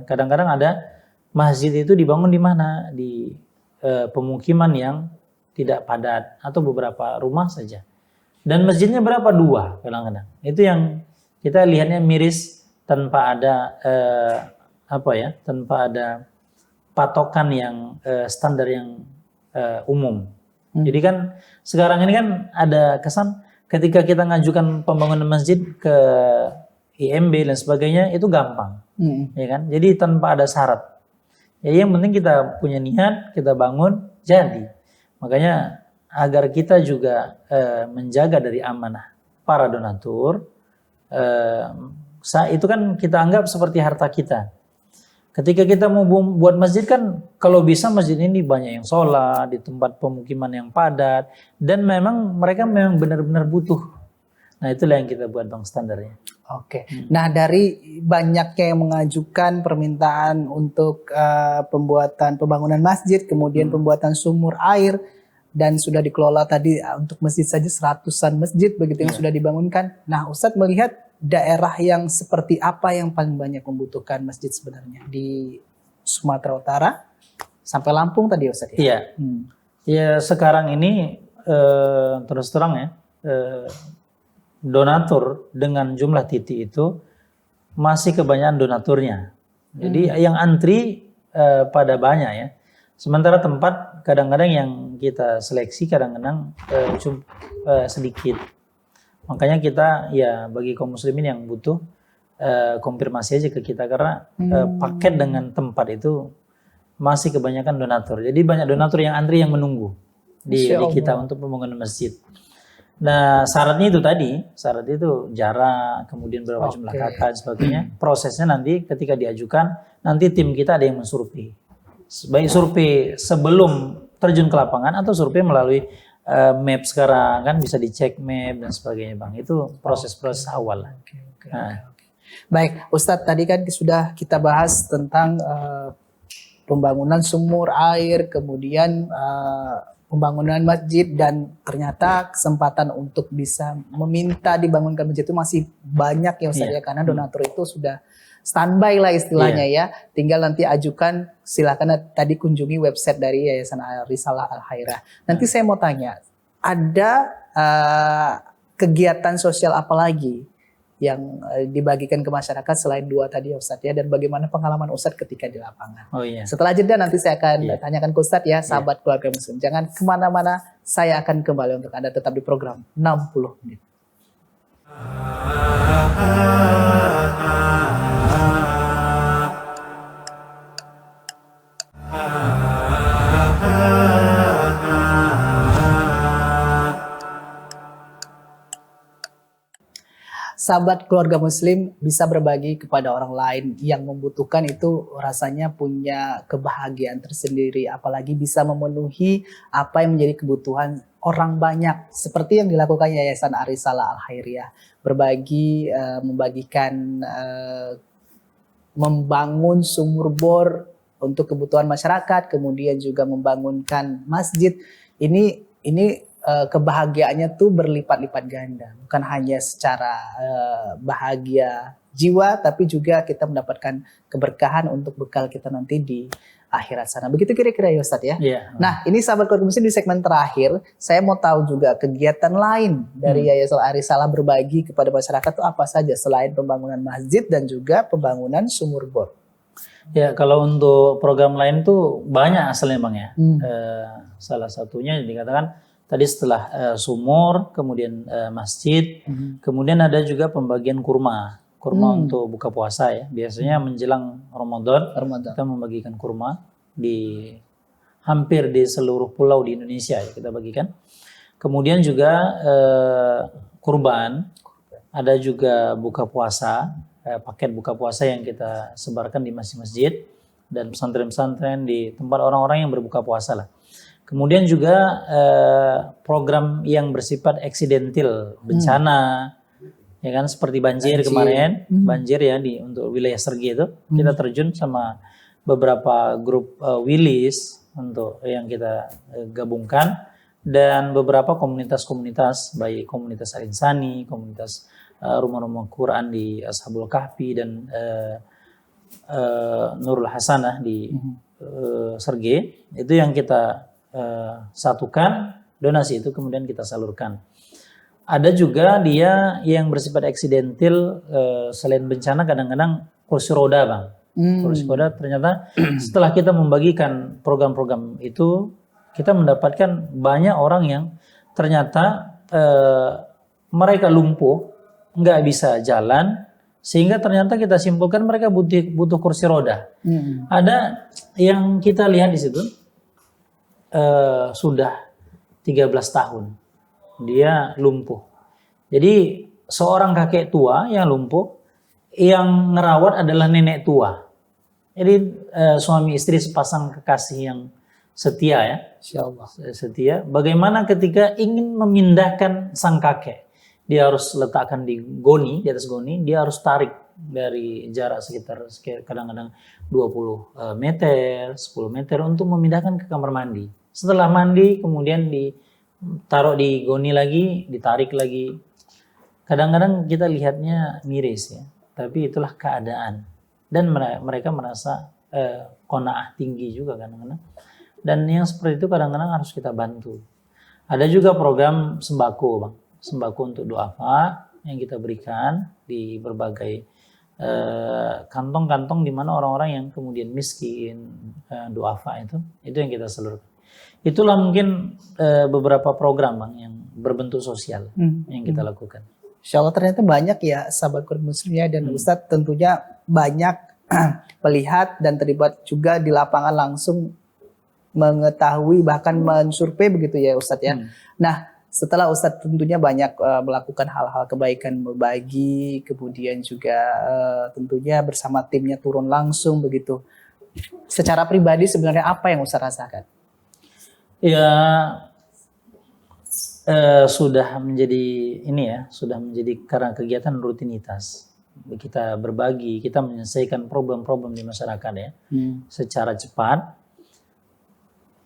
kadang-kadang ada masjid itu dibangun di mana, di pemukiman yang tidak padat atau beberapa rumah saja. Dan masjidnya berapa? 2 kadang-kadang. Itu yang kita lihatnya miris tanpa ada tanpa ada patokan yang standar yang umum. Jadi kan sekarang ini kan ada kesan ketika kita ngajukan pembangunan masjid ke IMB dan sebagainya itu gampang, ya kan? Jadi tanpa ada syarat. Jadi yang penting kita punya niat, kita bangun, jadi. Makanya agar kita juga menjaga dari amanah para donatur, itu kan kita anggap seperti harta kita. Ketika kita mau buat masjid kan, kalau bisa masjid ini banyak yang sholat, di tempat pemukiman yang padat, dan memang mereka memang benar-benar butuh. Nah itulah yang kita buat Bang standarnya. Oke. Nah dari banyaknya yang mengajukan permintaan untuk pembangunan masjid, kemudian pembuatan sumur air, dan sudah dikelola tadi untuk masjid saja seratusan masjid begitu yang sudah dibangunkan. Nah Ustadz melihat daerah yang seperti apa yang paling banyak membutuhkan masjid sebenarnya di Sumatera Utara sampai Lampung tadi Ustadz ya? Iya. Ya sekarang ini terus terang ya, donatur dengan jumlah titik itu masih kebanyakan donaturnya. Jadi yang antri pada banyak ya. Sementara tempat kadang-kadang yang kita seleksi kadang-kadang sedikit. Makanya kita ya bagi kaum muslimin yang butuh konfirmasi aja ke kita karena paket dengan tempat itu masih kebanyakan donatur. Jadi banyak donatur yang antri yang menunggu di kita untuk pembangunan masjid. Nah syaratnya itu tadi, syarat itu jarak, kemudian berapa jumlah kakak dan sebagainya. Prosesnya nanti ketika diajukan, nanti tim kita ada yang mensurvei. Baik survei sebelum terjun ke lapangan atau survei melalui map sekarang kan bisa dicek map dan sebagainya Bang. Itu proses-proses awal. Baik, Ustadz tadi kan sudah kita bahas tentang pembangunan sumur air, kemudian pembangunan masjid, dan ternyata kesempatan untuk bisa meminta dibangunkan masjid itu masih banyak ya Ustadz ya, karena donatur itu sudah standby lah istilahnya ya. Tinggal nanti ajukan, silakan tadi kunjungi website dari Yayasan Risalah Al Khairah. Nanti saya mau tanya, ada kegiatan sosial apa lagi yang dibagikan ke masyarakat selain dua tadi ya Ustadz ya, dan bagaimana pengalaman Ustadz ketika di lapangan? Setelah jeda nanti saya akan tanyakan ke Ustadz ya, sahabat keluarga muslim. Jangan kemana-mana, saya akan kembali untuk Anda tetap di program 60 menit. Sahabat keluarga muslim, bisa berbagi kepada orang lain yang membutuhkan itu rasanya punya kebahagiaan tersendiri, apalagi bisa memenuhi apa yang menjadi kebutuhan orang banyak seperti yang dilakukan Yayasan Arisalah Al Khairiyah, berbagi, membagikan, membangun sumur bor untuk kebutuhan masyarakat, kemudian juga membangunkan masjid. Ini kebahagiaannya tuh berlipat-lipat ganda, bukan hanya secara bahagia jiwa, tapi juga kita mendapatkan keberkahan untuk bekal kita nanti di akhirat sana. Begitu kira-kira ya Ustadz ya. Nah ini sahabat keluarga muslim, di segmen terakhir saya mau tahu juga kegiatan lain dari Yayasan Arisalah berbagi kepada masyarakat itu apa saja selain pembangunan masjid dan juga pembangunan sumur bor. Ya kalau untuk program lain tuh banyak asalnya Bang ya. Salah satunya dikatakan tadi setelah sumur, kemudian masjid, kemudian ada juga pembagian kurma untuk buka puasa ya. Biasanya menjelang Ramadan kita membagikan kurma di hampir di seluruh pulau di Indonesia ya kita bagikan. Kemudian juga kurban, ada juga buka puasa, paket buka puasa yang kita sebarkan di masjid-masjid dan pesantren-pesantren di tempat orang-orang yang berbuka puasa lah. Kemudian juga program yang bersifat eksidentil, bencana, ya kan seperti banjir kemarin, banjir ya untuk wilayah Sergi itu kita terjun sama beberapa grup Wilis untuk yang kita gabungkan, dan beberapa komunitas-komunitas baik komunitas Al-Insani, komunitas rumah-rumah Quran di Ashabul Kahfi dan Nurul Hasanah di Sergi, itu yang kita satukan donasi itu kemudian kita salurkan. Ada juga dia yang bersifat eksidentil, selain bencana kadang-kadang kursi roda Bang. Kursi roda ternyata setelah kita membagikan program-program itu kita mendapatkan banyak orang yang ternyata mereka lumpuh, nggak bisa jalan, sehingga ternyata kita simpulkan mereka butuh kursi roda. Ada yang kita lihat di situ sudah 13 tahun dia lumpuh. Jadi seorang kakek tua yang lumpuh, yang ngerawat adalah nenek tua. Jadi suami istri sepasang kekasih yang setia ya. Insyaallah. Setia. Bagaimana ketika ingin memindahkan sang kakek? Dia harus letakkan di atas goni, dia harus tarik dari jarak sekitar kadang-kadang 20 meter, 10 meter untuk memindahkan ke kamar mandi. Setelah mandi kemudian ditaruh di goni lagi, ditarik lagi. Kadang-kadang kita lihatnya miris ya, tapi itulah keadaan. Dan mereka merasa qanaah tinggi juga kadang-kadang. Dan yang seperti itu kadang-kadang harus kita bantu. Ada juga program sembako, Bang. Sembako untuk duafa yang kita berikan di berbagai kantong-kantong di mana orang-orang yang kemudian miskin, duafa itu yang kita salurkan. Itulah mungkin beberapa program, Bang, yang berbentuk sosial yang kita lakukan. Insya Allah ternyata banyak ya sahabat Quran Muslimnya, dan Ustadz tentunya banyak melihat dan terlibat juga di lapangan langsung mengetahui bahkan mensurvei begitu ya Ustadz ya. Nah, setelah Ustadz tentunya banyak melakukan hal-hal kebaikan, berbagi, kemudian juga tentunya bersama timnya turun langsung begitu. Secara pribadi sebenarnya apa yang Ustadz rasakan? Ya sudah menjadi sudah menjadi karena kegiatan rutinitas. Kita berbagi, kita menyelesaikan problem-problem di masyarakat ya secara cepat.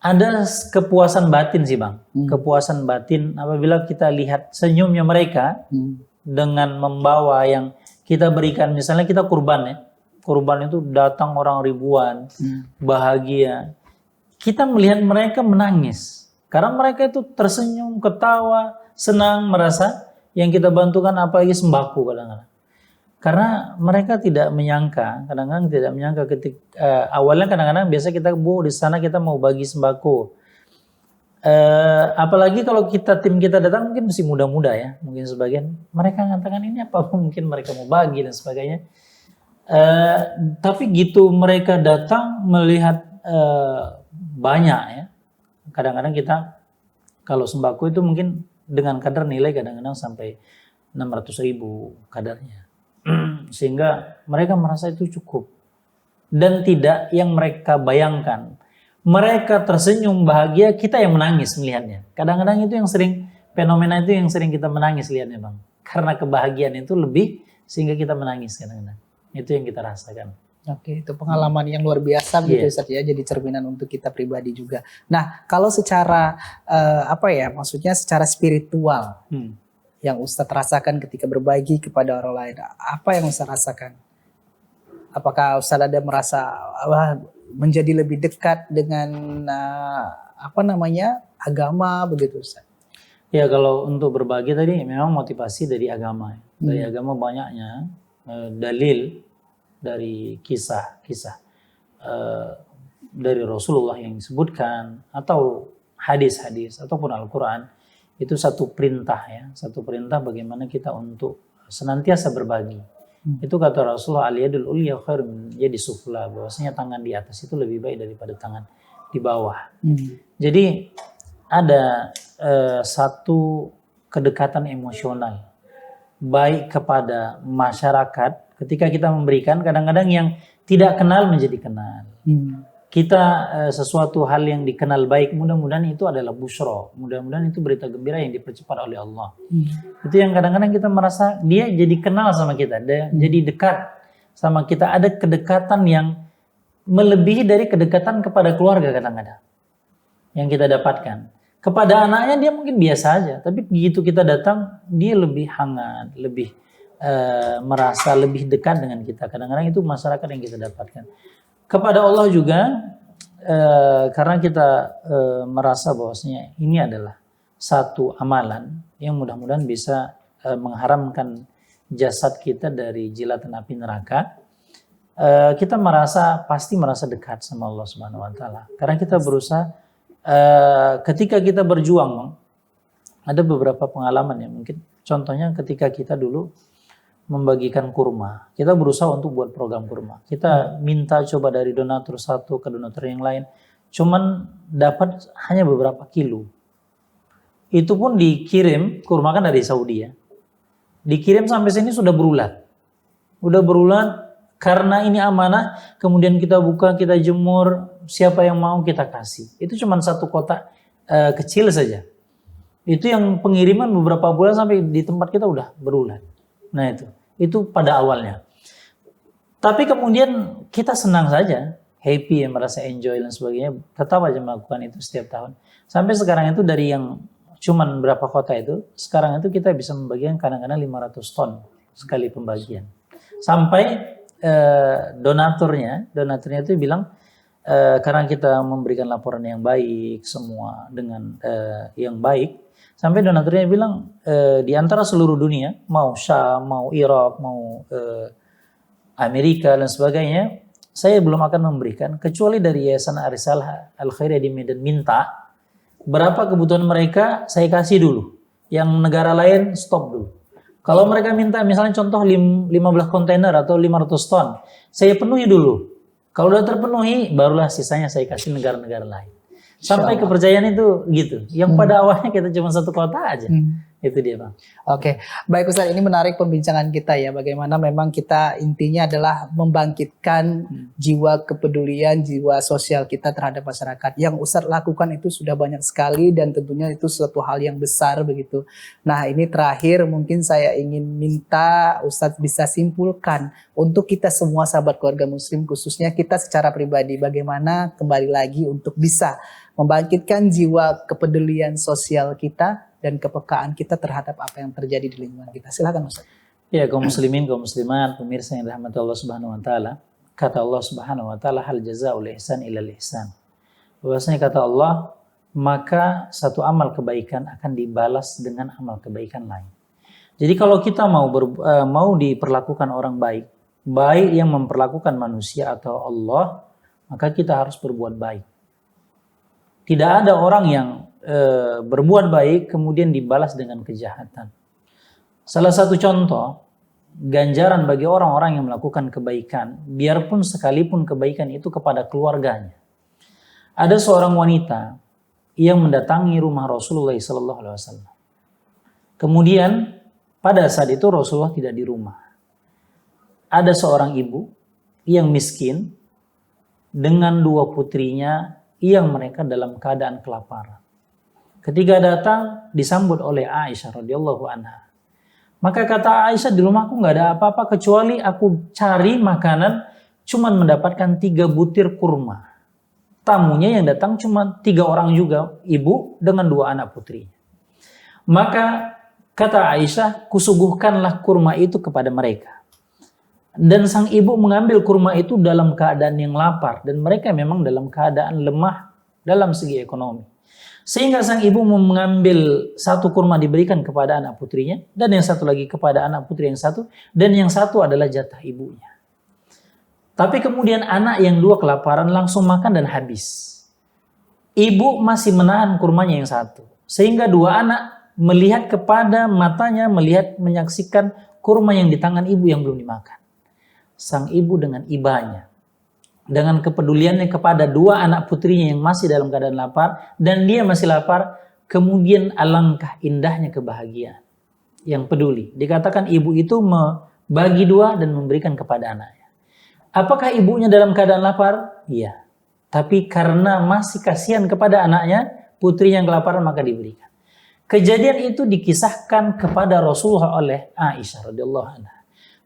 Ada kepuasan batin sih Bang, kepuasan batin apabila kita lihat senyumnya mereka dengan membawa yang kita berikan. Misalnya kita kurban ya, kurban itu datang orang ribuan, bahagia. Kita melihat mereka menangis karena mereka itu tersenyum, ketawa, senang, merasa yang kita bantukan apalagi sembako kadang-kadang. Karena mereka tidak menyangka, kadang-kadang tidak menyangka ketika awalnya kadang-kadang biasa kita di sana kita mau bagi sembako. Apalagi kalau tim kita datang mungkin masih muda-muda ya, mungkin sebagian mereka mengatakan ini apa mungkin mereka mau bagi dan sebagainya. Tapi gitu mereka datang melihat banyak ya. Kadang-kadang kita kalau sembako itu mungkin dengan kadar nilai kadang-kadang sampai 600.000 kadarnya. Sehingga mereka merasa itu cukup. Dan tidak yang mereka bayangkan. Mereka tersenyum bahagia, kita yang menangis melihatnya. Kadang-kadang itu yang sering, fenomena itu yang sering kita menangis lihatnya Bang. Karena kebahagiaan itu lebih sehingga kita menangis kadang-kadang. Itu yang kita rasakan. Oke, itu pengalaman yang luar biasa begitu Ustaz ya, jadi cerminan untuk kita pribadi juga. Nah, kalau secara maksudnya secara spiritual yang Ustadz rasakan ketika berbagi kepada orang lain, apa yang Ustadz rasakan? Apakah Ustadz ada merasa menjadi lebih dekat dengan agama begitu Ustadz? Ya, kalau untuk berbagi tadi memang motivasi dari agama. Dari agama banyaknya dalil dari kisah-kisah dari Rasulullah yang disebutkan atau hadis-hadis ataupun Al-Quran. Itu satu perintah ya, satu perintah bagaimana kita untuk senantiasa berbagi. Itu kata Rasulullah, al-yadul ulya khair min yadi sufla, bahwasanya tangan di atas itu lebih baik daripada tangan di bawah. Jadi ada satu kedekatan emosional baik kepada masyarakat ketika kita memberikan, kadang-kadang yang tidak kenal menjadi kenal. Kita sesuatu hal yang dikenal baik, mudah-mudahan itu adalah busyra, mudah-mudahan itu berita gembira yang dipercepat oleh Allah. Itu yang kadang-kadang kita merasa dia jadi kenal sama kita, jadi dekat sama kita, ada kedekatan yang melebihi dari kedekatan kepada keluarga kadang-kadang yang kita dapatkan. Kepada anaknya dia mungkin biasa aja, tapi begitu kita datang dia lebih hangat, lebih merasa lebih dekat dengan kita. Kadang-kadang itu masyarakat yang kita dapatkan. Kepada Allah juga, karena kita merasa bahwasanya ini adalah satu amalan yang mudah-mudahan bisa mengharamkan jasad kita dari jilatan api neraka. Kita pasti merasa dekat sama Allah Subhanahu Wa Taala. Karena kita berusaha, ketika kita berjuang, ada beberapa pengalaman ya mungkin Contohnya ketika kita dulu membagikan kurma, kita berusaha untuk buat program kurma. Kita minta coba dari donatur satu ke donatur yang lain, cuman dapat hanya beberapa kilo. Itu pun dikirim, kurma kan dari Saudi ya. Dikirim sampai sini sudah berulat. Udah berulat karena ini amanah, kemudian kita buka, kita jemur, siapa yang mau kita kasih. Itu cuma satu kotak kecil saja. Itu yang pengiriman beberapa bulan sampai di tempat kita udah berulat. Nah itu pada awalnya. Tapi kemudian kita senang saja, happy, merasa enjoy dan sebagainya, tetap aja melakukan itu setiap tahun. Sampai sekarang itu dari yang cuman berapa kota itu, sekarang itu kita bisa membagikan kadang-kadang 500 ton sekali pembagian. Sampai donaturnya itu bilang, karena kita memberikan laporan yang baik, semua dengan yang baik, sampai donaturnya bilang di antara seluruh dunia, mau Syam, mau Irak, mau Amerika dan sebagainya, saya belum akan memberikan kecuali dari Yayasan Arisalah Al-Khairiyah di Medan minta berapa kebutuhan mereka saya kasih dulu. Yang negara lain stop dulu. Kalau mereka minta misalnya contoh 15 kontainer atau 500 ton, saya penuhi dulu. Kalau udah terpenuhi, barulah sisanya saya kasih negara-negara lain. Sampai kepercayaan itu gitu. Yang pada awalnya kita cuma satu kota aja. Itu dia Bang. Oke, baik Ustaz, ini menarik perbincangan kita ya. Bagaimana memang kita intinya adalah membangkitkan jiwa kepedulian, jiwa sosial kita terhadap masyarakat. Yang Ustaz lakukan itu sudah banyak sekali dan tentunya itu suatu hal yang besar begitu. Nah ini terakhir mungkin saya ingin minta Ustaz bisa simpulkan untuk kita semua sahabat keluarga muslim, khususnya kita secara pribadi, bagaimana kembali lagi untuk bisa membangkitkan jiwa kepedulian sosial kita dan kepekaan kita terhadap apa yang terjadi di lingkungan kita. Silakan Ustaz. Ya, kaum muslimin, kaum muslimat, pemirsa yang dirahmati Allah Subhanahu wa taala. Kata Allah Subhanahu wa taala, hal jazaa'ul ihsan ilal ihsan. Bahwasanya kata Allah, maka satu amal kebaikan akan dibalas dengan amal kebaikan lain. Jadi kalau kita mau diperlakukan orang baik, baik yang memperlakukan manusia atau Allah, maka kita harus berbuat baik. Tidak ada orang yang berbuat baik kemudian dibalas dengan kejahatan. Salah satu contoh ganjaran bagi orang-orang yang melakukan kebaikan, biarpun sekalipun kebaikan itu kepada keluarganya. Ada seorang wanita yang mendatangi rumah Rasulullah SAW. Kemudian pada saat itu Rasulullah tidak di rumah. Ada seorang ibu yang miskin dengan dua putrinya yang mereka dalam keadaan kelaparan. Ketika datang disambut oleh Aisyah radhiyallahu anha. Maka kata Aisyah, di rumahku nggak ada apa-apa kecuali aku cari makanan cuman mendapatkan 3 butir kurma. Tamunya yang datang cuma 3 orang juga, ibu dengan 2 anak putrinya. Maka kata Aisyah, kusuguhkanlah kurma itu kepada mereka. Dan sang ibu mengambil kurma itu dalam keadaan yang lapar dan mereka memang dalam keadaan lemah dalam segi ekonomi. Sehingga sang ibu mengambil 1 kurma diberikan kepada anak putrinya dan yang 1 lagi kepada anak putri yang 1 dan yang 1 adalah jatah ibunya. Tapi kemudian anak yang 2 kelaparan langsung makan dan habis. Ibu masih menahan kurmanya yang 1 sehingga 2 anak melihat kepada matanya, menyaksikan kurma yang di tangan ibu yang belum dimakan. Sang ibu dengan ibanya, dengan kepeduliannya kepada 2 anak putrinya yang masih dalam keadaan lapar dan dia masih lapar, kemudian alangkah indahnya kebahagiaan yang peduli. Dikatakan ibu itu membagi 2 dan memberikan kepada anaknya. Apakah ibunya dalam keadaan lapar? Iya. Tapi karena masih kasihan kepada anaknya, putrinya yang kelaparan maka diberikan. Kejadian itu dikisahkan kepada Rasulullah oleh Aisyah radhiyallahu anha.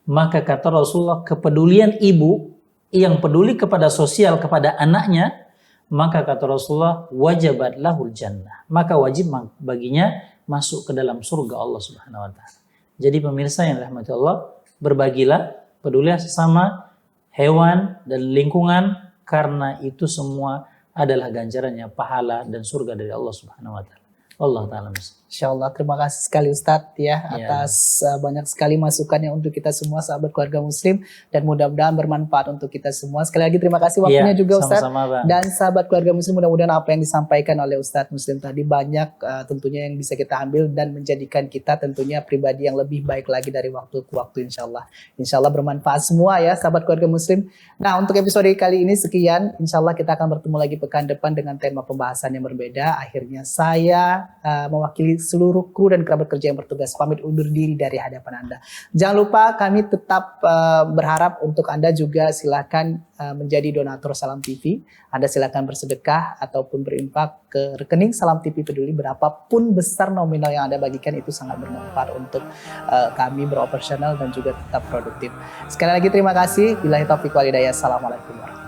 Maka kata Rasulullah, kepedulian ibu yang peduli kepada sosial kepada anaknya, maka kata Rasulullah, wajabat lahul jannah. Maka wajib baginya masuk ke dalam surga Allah Subhanahu wa taala. Jadi pemirsa yang dirahmati Allah, berbagilah, pedulilah sesama hewan dan lingkungan karena itu semua adalah ganjarannya pahala dan surga dari Allah Subhanahu wa taala. Allah taala. Insya Allah, terima kasih sekali Ustadz ya Ya. atas banyak sekali masukannya untuk kita semua sahabat keluarga muslim, dan mudah-mudahan bermanfaat untuk kita semua. Sekali lagi terima kasih waktunya Iya, juga Ustadz. sama-sama, Bang. Dan sahabat keluarga muslim, mudah-mudahan apa yang disampaikan oleh Ustadz Muslim tadi banyak tentunya yang bisa kita ambil dan menjadikan kita tentunya pribadi yang lebih baik lagi dari waktu ke waktu, insya Allah. Insya Allah bermanfaat semua ya sahabat keluarga muslim. Nah, untuk episode kali ini sekian. Insya Allah kita akan bertemu lagi pekan depan dengan tema pembahasan yang berbeda. Akhirnya saya mewakili seluruh kru dan kerabat kerja yang bertugas pamit undur diri dari hadapan Anda. Jangan lupa kami tetap berharap untuk Anda juga silakan menjadi donatur Salam TV. Anda silakan bersedekah ataupun berinfak ke rekening Salam TV Peduli, berapapun besar nominal yang Anda bagikan itu sangat bermanfaat untuk kami beroperasional dan juga tetap produktif. Sekali lagi terima kasih. Billahi taufiq wal hidayah. Assalamualaikum warahmatullahi wabarakatuh.